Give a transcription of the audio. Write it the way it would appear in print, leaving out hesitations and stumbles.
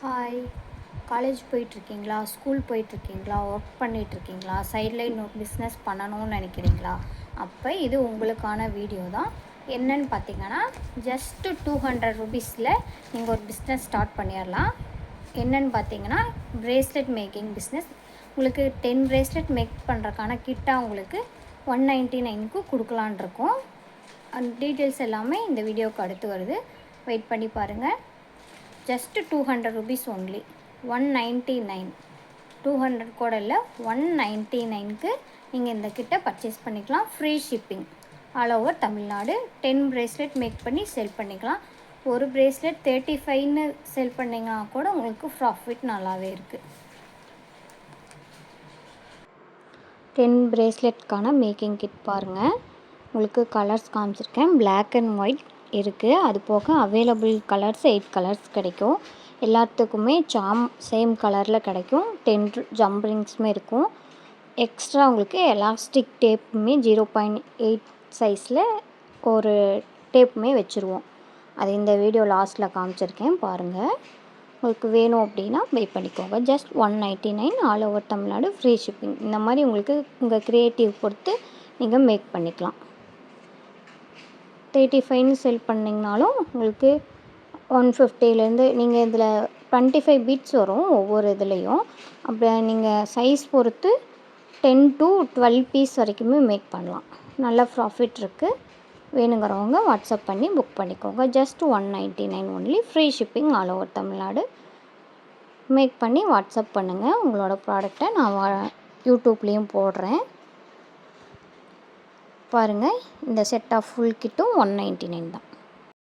Hi, college போயிட்டுருக்கீங்களா, school போயிட்டுருக்கீங்களா, work பண்ணிகிட்ருக்கீங்களா, சைடில் இன்னொரு business பண்ணணும்னு நினைக்கிறீங்களா? அப்போ இது உங்களுக்கான வீடியோ தான். என்னன்னு பார்த்தீங்கன்னா, ஜஸ்ட்டு 200 ருபீஸில் நீங்கள் ஒரு பிஸ்னஸ் ஸ்டார்ட் பண்ணிடலாம். என்னன்னு பார்த்தீங்கன்னா, ப்ரேஸ்லெட் மேக்கிங் பிஸ்னஸ். உங்களுக்கு 10 ப்ரேஸ்லெட் மேக் பண்ணுறக்கான கிட்டாக உங்களுக்கு 199க்கு கொடுக்கலான் இருக்கோம். அந்த டீட்டெயில்ஸ் எல்லாமே இந்த வீடியோவுக்கு அடுத்து வருது. வெயிட் பண்ணி பாருங்கள். Just 200 rupees only, 199. 200 கூட இல்லை, 199க்கு நீங்கள் இந்த கிட்ட பர்ச்சேஸ் பண்ணிக்கலாம். Free shipping all over Tamil Nadu. 10 bracelet make பண்ணி செல் பண்ணிக்கலாம். ஒரு ப்ரேஸ்லெட் 35ன்னு செல் பண்ணிங்கன்னா கூட உங்களுக்கு ப்ராஃபிட் நல்லாவே இருக்குது. 10 ப்ரேஸ்லெட்கான மேக்கிங் கிட் பாருங்கள். உங்களுக்கு கலர்ஸ் காமிச்சிருக்கேன். பிளாக் அண்ட் ஒயிட் இருக்குது. அது போக அவைலபிள் கலர்ஸ் 8 கலர்ஸ் கிடைக்கும். எல்லாத்துக்குமே சேம் கலரில் கிடைக்கும். 10 ஜம்ப்ரிங்ஸுமே இருக்கும். எக்ஸ்ட்ரா உங்களுக்கு எலாஸ்டிக் டேப்புமே 0.8 சைஸில் ஒரு டேப்புமே வச்சுருவோம். அது இந்த வீடியோ லாஸ்ட்டில் காமிச்சிருக்கேன் பாருங்கள். உங்களுக்கு வேணும் அப்படின்னா பே பண்ணிக்கோங்க. Just 199 all over Tamil Nadu, free shipping. இந்த மாதிரி உங்களுக்கு உங்கள் க்ரியேட்டிவ் பொறுத்து நீங்கள் மேக் பண்ணிக்கலாம். 35ன்னு செல் பண்ணிங்கனாலும் உங்களுக்கு 150லேருந்து நீங்கள் இதில் 25 பீட்ஸ் வரும் ஒவ்வொரு இதுலேயும். அப்படி நீங்கள் சைஸ் பொறுத்து 10 to 12 பீஸ் வரைக்குமே மேக் பண்ணலாம். நல்ல ப்ராஃபிட் இருக்குது. வேணுங்கிறவங்க வாட்ஸ்அப் பண்ணி புக் பண்ணிக்கோங்க. Just 199 only, free shipping all over Tamil Nadu. Make பண்ணி வாட்ஸ்அப் பண்ணுங்கள். உங்களோட ப்ராடக்டை நான் யூடியூப்லேயும் போடுறேன் பாருங்கள். இந்த செட் ஆஃப் ஃபுல் கிட்டும் 199 தான்.